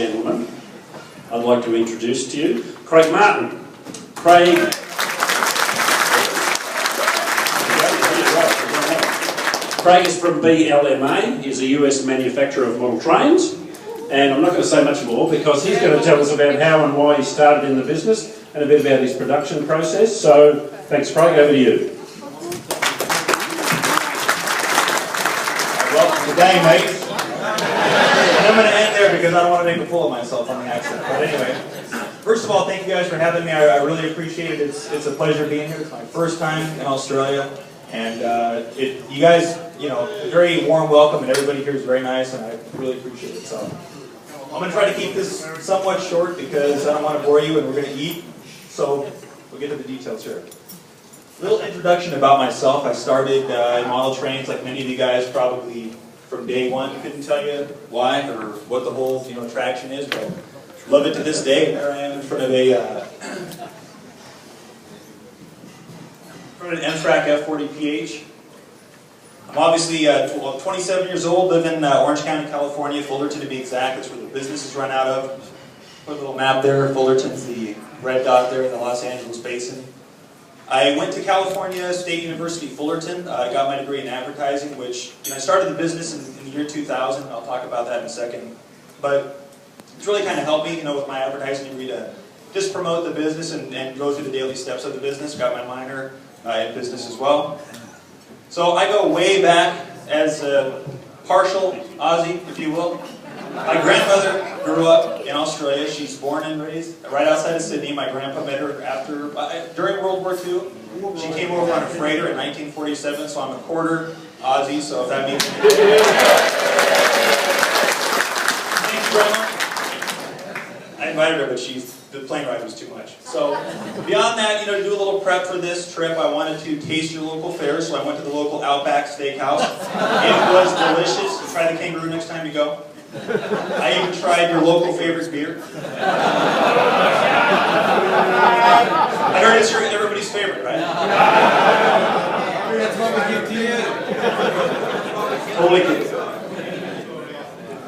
gentlemen, I'd like to introduce to you Craig Martyn. Craig is from BLMA. He's a US manufacturer of model trains, and I'm not going to say much more because he's going to tell us about how and why he started in the business and a bit about his production process. So, thanks Craig, over to you. Well, good day, mate. And I'm going to end there because I don't want to make a fool of myself on the accent. But anyway, first of all, thank you guys for having me. I really appreciate it. It's a pleasure being here. It's my first time in Australia. And you guys, you know, a very warm welcome, and everybody here is very nice, and I really appreciate it. So I'm going to try to keep this somewhat short because I don't want to bore you, and we're going to eat. So we'll get to the details here. A little introduction about myself. I started in model trains, like many of you guys, probably from day one. Couldn't tell you why or what the whole attraction is, but love it to this day. And there I am in front of an M-Track F40PH. I'm obviously 27 years old, live in Orange County, California, Fullerton to be exact. That's where the business is run out of. Put a little map there. Fullerton's the red dot there in the Los Angeles basin. I went to California State University, Fullerton. I got my degree in advertising, which I started the business in the year 2000. I'll talk about that in a second. But it's really kind of helped me, with my advertising degree to just promote the business and go through the daily steps of the business. Got my minor in business as well. So I go way back as a partial Aussie, if you will. My grandmother grew up in Australia. She's born and raised right outside of Sydney. My grandpa met her during World War II. She came over on a freighter in 1947, so I'm a quarter Aussie, so if that means anything. Thanks, Grandma. I invited her, but the plane ride was too much. So beyond that, to do a little prep for this trip, I wanted to taste your local fare, so I went to the local Outback Steakhouse. It was delicious. Try the kangaroo next time you go. I even tried your local favorite beer. I heard it's everybody's favorite, right? That's what we give to you. Totally kidding.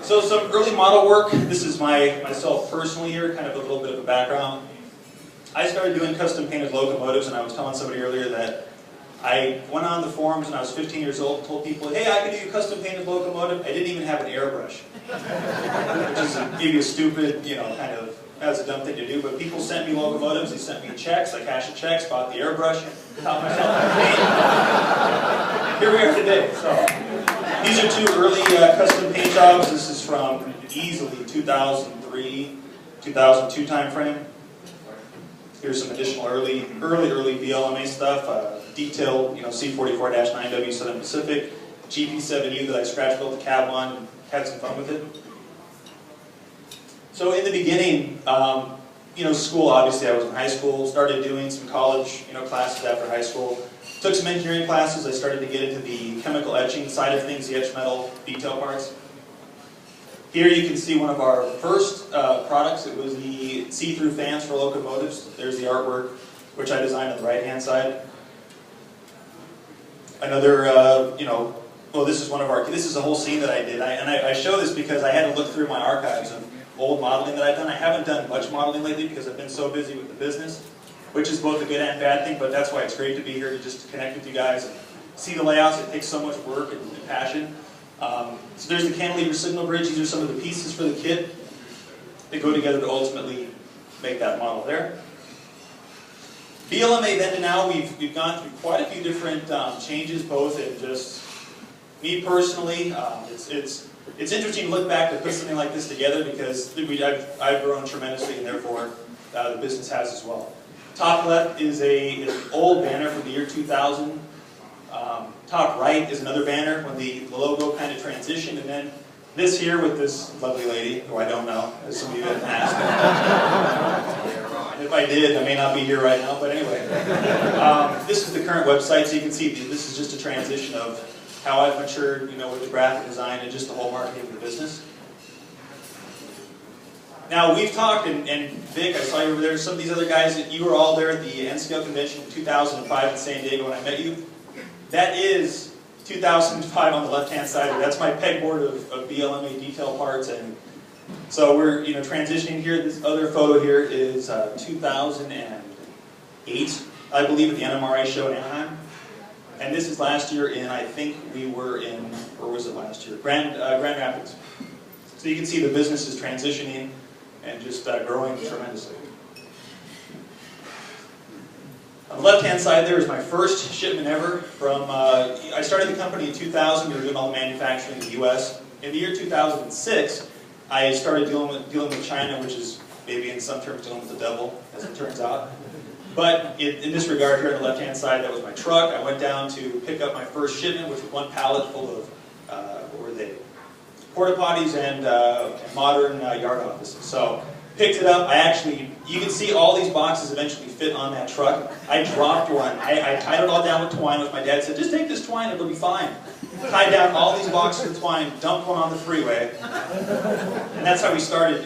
So some early model work. This is myself personally here, kind of a little bit of a background. I started doing custom painted locomotives, and I was telling somebody earlier that I went on the forums when I was 15 years old and told people, hey, I can do a custom painted locomotive. I didn't even have an airbrush. Which is maybe a stupid, kind of, that's a dumb thing to do, but people sent me locomotives, they sent me checks, I cashed the checks, bought the airbrush, taught myself how to paint. Here we are today. So these are two early custom paint jobs. This is from easily 2003, 2002 time frame. Here's some additional early BLMA stuff. Detailed, C44-9W Southern Pacific, GP7U that I scratch built the cab on and had some fun with it. So in the beginning, school, obviously I was in high school, started doing some college, classes after high school. Took some engineering classes. I started to get into the chemical etching side of things, the etched metal detail parts. Here you can see one of our first products. It was the see-through fans for locomotives. There's the artwork, which I designed on the right-hand side. Another, this is a whole scene that I did. I show this because I had to look through my archives of old modeling that I've done. I haven't done much modeling lately because I've been so busy with the business, which is both a good and bad thing, but that's why it's great to be here to just connect with you guys and see the layouts. It takes so much work and passion. So there's the cantilever signal bridge. These are some of the pieces for the kit that go together to ultimately make that model there. BLMA then to now, we've gone through quite a few different changes, both in just me personally. It's interesting to look back to put something like this together because I've grown tremendously, and therefore the business has as well. Top left is an old banner from the year 2000. Top right is another banner when the logo kind of transitioned, and then this here with this lovely lady, who I don't know, as some of you have asked. If I did, I may not be here right now, but anyway. This is the current website, so you can see this is just a transition of how I've matured, with the graphic design and just the whole marketing of the business. Now, we've talked, and Vic, I saw you over there, some of these other guys, that you were all there at the N-Scale convention in 2005 in San Diego when I met you. That is 2005 on the left-hand side. That's my pegboard of BLMA detail parts, and So we're transitioning here. This other photo here is 2008, I believe, at the NMRA show in Anaheim. And this is last year in, I think we were in, or was it last year? Grand Rapids. So you can see the business is transitioning and just growing tremendously. On the left-hand side there is my first shipment ever from, I started the company in 2000. We were doing all the manufacturing in the U.S. In the year 2006, I started dealing with China, which is maybe in some terms dealing with the devil, as it turns out. But in this regard here on the left-hand side, that was my truck. I went down to pick up my first shipment, which was one pallet full of, what were they? Porta potties and modern yard offices. So picked it up. You can see all these boxes eventually fit on that truck. I dropped one. I tied it all down with twine, which my dad said, just take this twine, it'll be fine. Tied down all these boxes with twine, dumped one on the freeway. And that's how we started,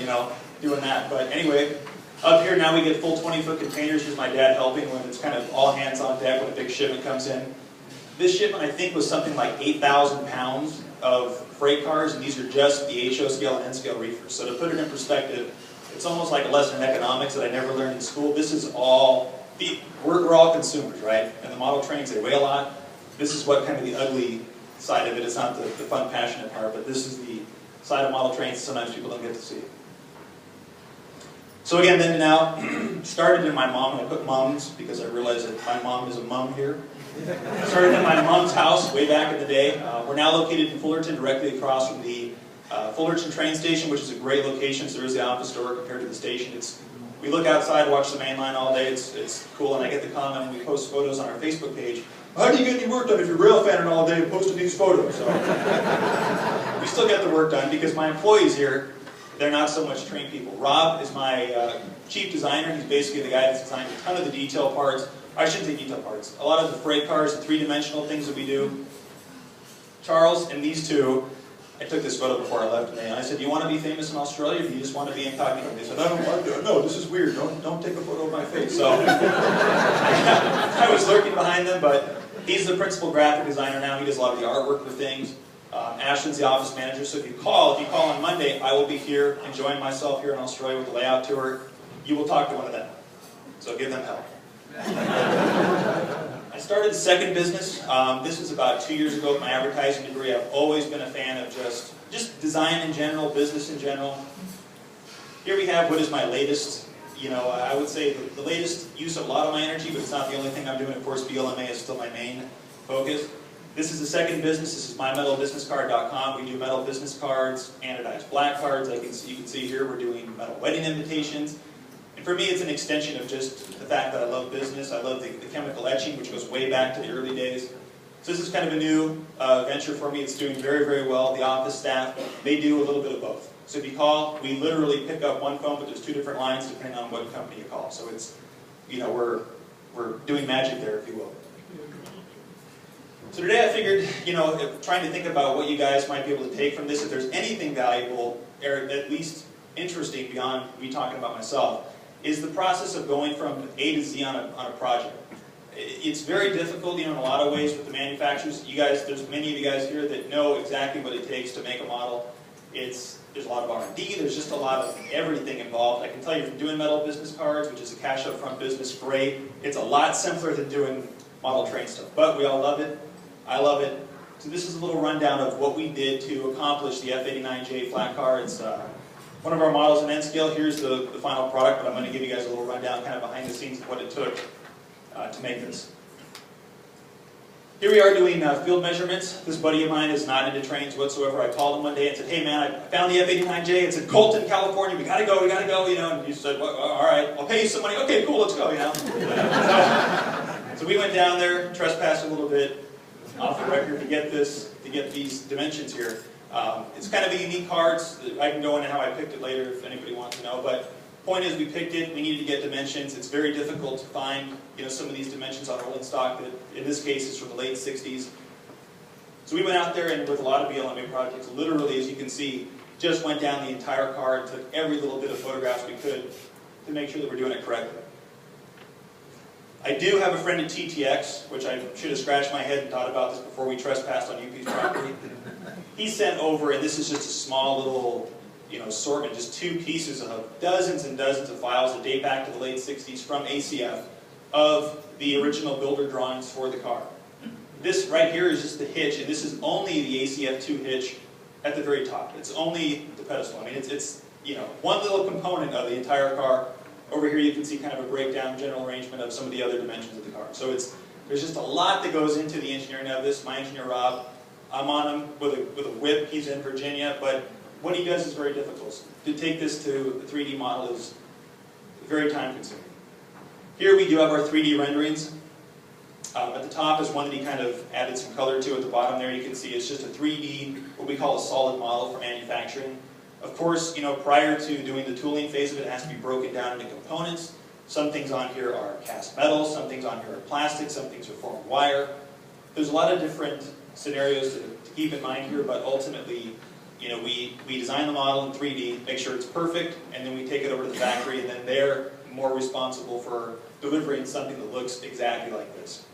doing that. But anyway, up here now we get full 20-foot containers. Here's my dad helping when it's kind of all hands on deck when a big shipment comes in. This shipment, I think, was something like 8,000 pounds of freight cars, and these are just the HO scale and N scale reefers. So to put it in perspective, it's almost like a lesson in economics that I never learned in school. This is all, we're all consumers, right? And the model trains, they weigh a lot. This is what kind of the ugly side of it. It's not the fun, passionate part, but this is the side of model trains that sometimes people don't get to see. So again, then now, started in my mom, and I put mums because I realized that my mom is a mum here. Started in my mom's house way back in the day. We're now located in Fullerton, directly across from the Fullerton train station, which is a great location. So there is the office door compared to the station. We look outside, watch the main line all day. It's cool, and I get the comment when we post photos on our Facebook page. How do you get any work done if you're rail fanning all day and posting these photos? So we still get the work done because my employees here, they're not so much trained people. Rob is my chief designer. He's basically the guy that's designed a ton of the detail parts. I shouldn't say detail parts. A lot of the freight cars, the three-dimensional things that we do. Charles and these two, I took this photo before I left today, and I said, do you want to be famous in Australia, or do you just want to be incognito? They said, I don't want to. No, this is weird. Don't take a photo of my face. So I was lurking behind them, but he's the principal graphic designer now. He does a lot of the artwork for things. Ashton's the office manager, so if you call on Monday, I will be here enjoying myself here in Australia with the layout tour. You will talk to one of them, so give them help. I started a second business. This was about 2 years ago with my advertising degree. I've always been a fan of just design in general, business in general. Here we have what is my latest, I would say the latest use of a lot of my energy, but it's not the only thing I'm doing. Of course, BLMA is still my main focus. This is the second business. This is mymetalbusinesscard.com. We do metal business cards, anodized black cards. You can see here we're doing metal wedding invitations. And for me, it's an extension of just the fact that I love business. I love the chemical etching, which goes way back to the early days. So this is kind of a new venture for me. It's doing very, very well. The office staff, they do a little bit of both. So if you call, we literally pick up one phone, but there's two different lines depending on what company you call. So it's, we're doing magic there, if you will. So today I figured, trying to think about what you guys might be able to take from this, if there's anything valuable, or at least interesting beyond me talking about myself, is the process of going from A to Z on a project. It's very difficult, in a lot of ways with the manufacturers. There's many of you guys here that know exactly what it takes to make a model. There's a lot of R&D, there's just a lot of everything involved. I can tell you from doing metal business cards, which is a cash up front business, great. It's a lot simpler than doing model train stuff, but we all love it. I love it. So this is a little rundown of what we did to accomplish the F89J flat car. It's one of our models in N scale. Here's the final product, but I'm going to give you guys a little rundown kind of behind the scenes of what it took to make this. Here we are doing field measurements. This buddy of mine is not into trains whatsoever. I called him one day and said, hey man, I found the F89J. It's in Colton, California. We gotta go, and he said, well, all right, I'll pay you some money. Okay, cool, let's go, So we went down there, trespassed a little bit, off the record to get these dimensions here. It's kind of a unique card. I can go into how I picked it later if anybody wants to know. But point is, we picked it. We needed to get dimensions. It's very difficult to find, some of these dimensions on rolling stock. That in this case is from the late '60s. So we went out there and with a lot of BLMA projects, literally, as you can see, just went down the entire card, took every little bit of photographs we could to make sure that we're doing it correctly. I do have a friend at TTX, which I should have scratched my head and thought about this before we trespassed on UP's property. He sent over, and this is just a small little assortment, just 2 pieces of dozens and dozens of files that date back to the late 60s from ACF of the original builder drawings for the car. This right here is just the hitch, and this is only the ACF2 hitch at the very top. It's only the pedestal. I mean, it's one little component of the entire car. Over here you can see kind of a breakdown, general arrangement of some of the other dimensions of the car. So there's just a lot that goes into the engineering of this. My engineer Rob, I'm on him with a whip. He's in Virginia, but what he does is very difficult. To take this to a 3D model is very time consuming. Here we do have our 3D renderings. At the top is one that he kind of added some color to. At the bottom there you can see it's just a 3D, what we call a solid model for manufacturing. Of course, prior to doing the tooling phase of it, it has to be broken down into components. Some things on here are cast metal, some things on here are plastic, some things are formed wire. There's a lot of different scenarios to keep in mind here, but ultimately, we design the model in 3D, make sure it's perfect, and then we take it over to the factory, and then they're more responsible for delivering something that looks exactly like this.